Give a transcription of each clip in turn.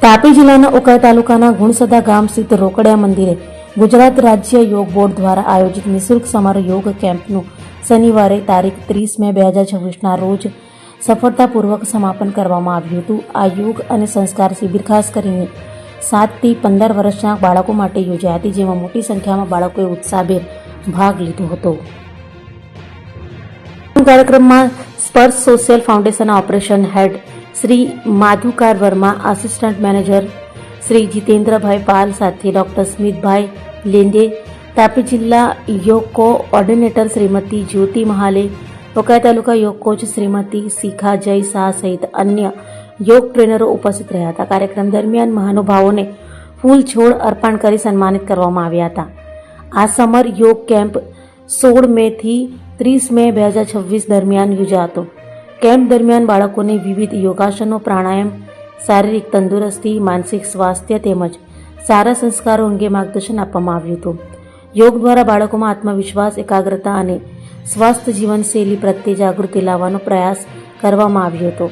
તાપી જિલ્લાના ઉકાઈ તાલુકાના ગુણસદા ગામ સ્થિત રોકડિયા મંદિરે ગુજરાત રાજ્ય યોગ બોર્ડ દ્વારા આયોજિત નિઃશુલ્ક સમારોહ યોગ કેમ્પનું શનિવારે તારીખ 30 મે 2026ના રોજ સફળતાપૂર્વક સમાપન કરવામાં આવ્યું હતું. આ યોગ અને સંસ્કાર શિબિર ખાસ કરીને 7 થી 15 વર્ષના બાળકો માટે યોજાઈ હતી, જેમાં મોટી સંખ્યામાં બાળકોએ ઉત્સાહભેર ભાગ લીધો હતો. કાર્યક્રમમાં સ્પર્શ સોશિયલ ફાઉન્ડેશનના ઓપરેશન હેડ શ્રી માધુકાર વર્મા, આસિસ્ટન્ટ મેનેજર શ્રી જીતેન્દ્રભાઈ પાલ સાથે ડોક્ટર સ્મિતભાઈ લેંડે, તાપી જિલ્લા યોગ કોઓર્ડિનેટર શ્રીમતી જ્યોતિ મહાલે, ઉકાઈ તાલુકા યોગ કોચ શ્રીમતી શિખા જય શાહ સહિત અન્ય યોગ ટ્રેનરો ઉપસ્થિત રહ્યા હતા. કાર્યક્રમ દરમિયાન મહાનુભાવોને ફૂલ છોડ અર્પણ કરી સન્માનિત કરવામાં આવ્યા હતા. આ સમર યોગ કેમ્પ 16 મે થી 30 મે 2026 દરમિયાન યોજાતો. કેમ્પ દરમિયાન બાળકોને વિવિધ યોગાસનો, પ્રાણાયામ, શારીરિક તંદુરસ્તી, માનસિક સ્વાસ્થ્ય તેમજ સારા સંસ્કારો અંગે માર્ગદર્શન આપવામાં આવ્યું હતું. યોગ દ્વારા બાળકોમાં આત્મવિશ્વાસ, એકાગ્રતા અને સ્વસ્થ જીવનશૈલી પ્રત્યે જાગૃતિ લાવવાનો પ્રયાસ કરવામાં આવ્યો હતો.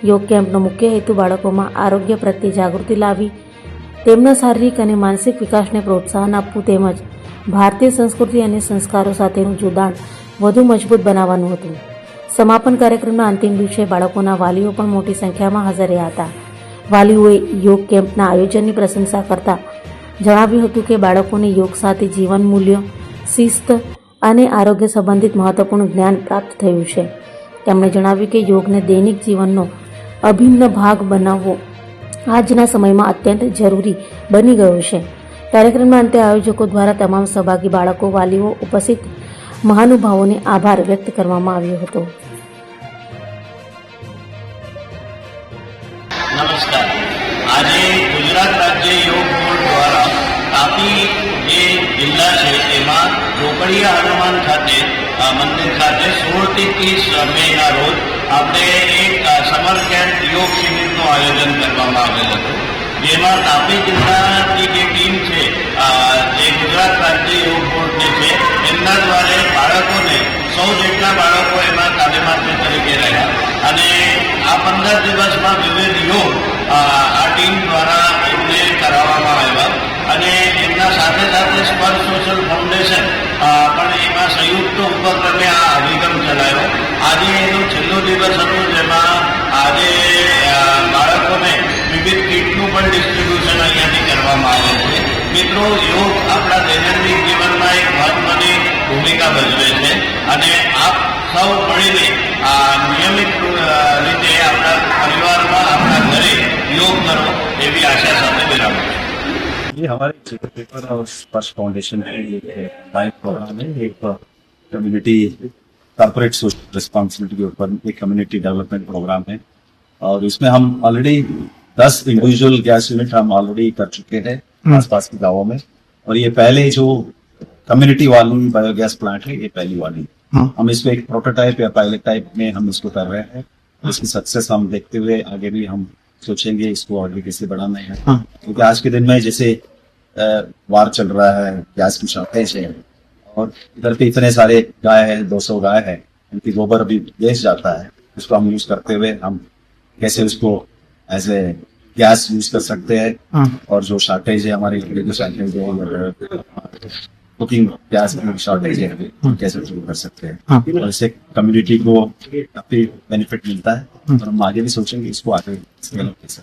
યોગ કેમ્પનો મુખ્ય હેતુ બાળકોમાં આરોગ્ય પ્રત્યે જાગૃતિ લાવી તેમના શારીરિક અને માનસિક વિકાસને પ્રોત્સાહન આપવું તેમજ ભારતીય સંસ્કૃતિ અને સંસ્કારો સાથેનું જોડાણ વધુ મજબૂત બનાવવાનું હતું. સમાપન કાર્યક્રમના અંતિમ દિવસે બાળકોના વાલીઓ પણ મોટી સંખ્યામાં હાજર રહ્યા હતા. વાલીઓએ યોગ કેમ્પના આયોજનની પ્રશંસા કરતા જણાવ્યું હતું કે બાળકોને યોગ સાથે જીવન મૂલ્યો, શિસ્ત અને આરોગ્ય સંબંધિત મહત્વપૂર્ણ જ્ઞાન પ્રાપ્ત થયું છે. તેમણે જણાવ્યું કે યોગને દૈનિક જીવનનો અભિન્ન ભાગ બનાવવો આજના સમયમાં અત્યંત જરૂરી બની ગયો છે. કાર્યક્રમના અંતે આયોજકો દ્વારા તમામ સહભાગી બાળકો, વાલીઓ, ઉપસ્થિત મહાનુભાવોને આભાર વ્યક્ત કરવામાં આવ્યો હતો. નમસ્કાર. આજે ગુજરાત રાજ્ય યોગ બોર્ડ દ્વારા તાપી જે જિલ્લા છે તેમાં રોકડિયા હનુમાન ખાતે મંદિર ખાતે 16 થી 30 મેના રોજ આપણે એક સમર કેમ્પ યોગ શિબિરનું આયોજન કરવામાં આવેલ હતું, જેમાં તાપી જિલ્લાની જે ટીમ છે જે ગુજરાત રાજ્ય યોગ બોર્ડની છે એમના દ્વારા બાળકોને 100 જેટલા બાળકો એમાં તાલીમાર્થી તરીકે રહ્યા અને આ 15 દિવસમાં વિવિધ યોગ આ ટીમ દ્વારા એમને કરાવવામાં આવ્યા અને એમના સાથે સાથે સ્પર્શ સોશિયલ ફાઉન્ડેશન પણ એમાં સંયુક્ત ઉપક્રમે આ અભિગમ ચલાવ્યો. આજે એનો છેલ્લો દિવસ હતો, જેમાં આજે બાળકોને વિવિધ કીટનું પણ ડિસ્ટ્રીબ્યુશન અહીંયાથી કરવામાં આવે છે. મિત્રો, યોગ આપણા દૈનંદિન જીવનમાં એક મહત્વની ભૂમિકા ભજવે છે અને આપ સૌ મળીને નિયમિત રીતે આપણા પરિવારમાં, આપણા ઘરે યોગ કરો એવી આશા સાથે વિરામું છું. ये हमारे पेपर और स्पर्श फाउंडेशन के एक लाइव प्रोग्राम है, एक कम्युनिटी कॉर्पोरेट सोशल रिस्पॉन्सिबिलिटी के ऊपर एक कम्युनिटी डेवलपमेंट प्रोग्राम है और इसमें हम ऑलरेडी 10 इंडिविजुअल गैस यूनिट हम ऑलरेडी कर चुके हैं आसपास के गाँवों में और ये पहले जो कम्युनिटी वाली बायोगैस प्लांट है ये पहली वाली हम इसको एक प्रोटोटाइप या पायलट टाइप में हम इसको कर रहे हैं. इसकी सक्सेस हम देखते हुए आगे भी हम सोचेंगे इसको आगे कैसे बढ़ाना है, क्योंकि आज के दिन में जैसे वार चल रहा है, गैस की शॉर्टेज है और इधर पे इतने सारे गाय है, 200 गाय है, इनकी गोबर अभी वेस्ट जाता है, उसको हम यूज करते हुए हम कैसे उसको एज ए गैस यूज कर सकते हैं और जो शॉर्टेज है हमारी शॉर्टेज है, कुकिंग गैस की शॉर्टेज है, कैसे शुरू कर सकते हैं और इससे कम्युनिटी को काफी बेनिफिट मिलता है और हम आगे भी सोचेंगे इसको आगे स्केल अप कैसे